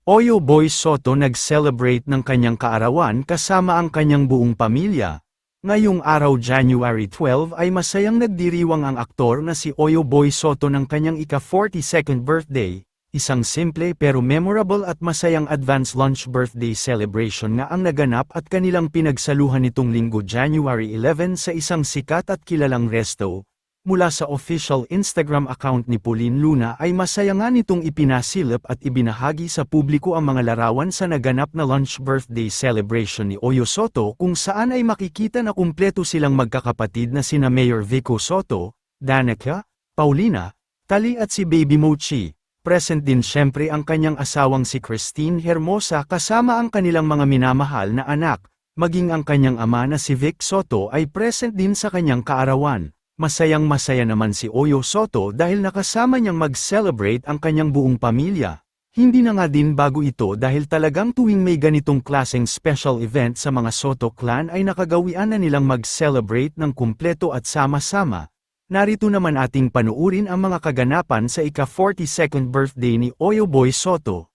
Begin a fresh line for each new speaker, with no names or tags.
Oyo Boy Soto nag-celebrate ng kanyang kaarawan kasama ang kanyang buong pamilya. Ngayong araw January 12 ay masayang nagdiriwang ang aktor na si Oyo Boy Soto ng kanyang ika-42nd birthday, isang simple pero memorable at masayang advance lunch birthday celebration nga ang naganap at kanilang pinagsaluhan nitong linggo January 11 sa isang sikat at kilalang resto. Mula sa official Instagram account ni Pauline Luna ay masaya nga nitong ipinasilip at ibinahagi sa publiko ang mga larawan sa naganap na lunch birthday celebration ni Oyo Soto kung saan ay makikita na kumpleto silang magkakapatid na sina Mayor Vico Soto, Danica, Paulina, Tali at si Baby Mochi. Present din syempre ang kanyang asawang si Christine Hermosa kasama ang kanilang mga minamahal na anak, maging ang kanyang ama na si Vic Soto ay present din sa kanyang kaarawan. Masayang-masaya naman si Oyo Soto dahil nakasama niyang mag-celebrate ang kanyang buong pamilya. Hindi na nga din bago ito dahil talagang tuwing may ganitong klaseng special event sa mga Soto clan ay nakagawian na nilang mag-celebrate ng kumpleto at sama-sama. Narito naman ating panuurin ang mga kaganapan sa ika-42nd birthday ni Oyo Boy Soto.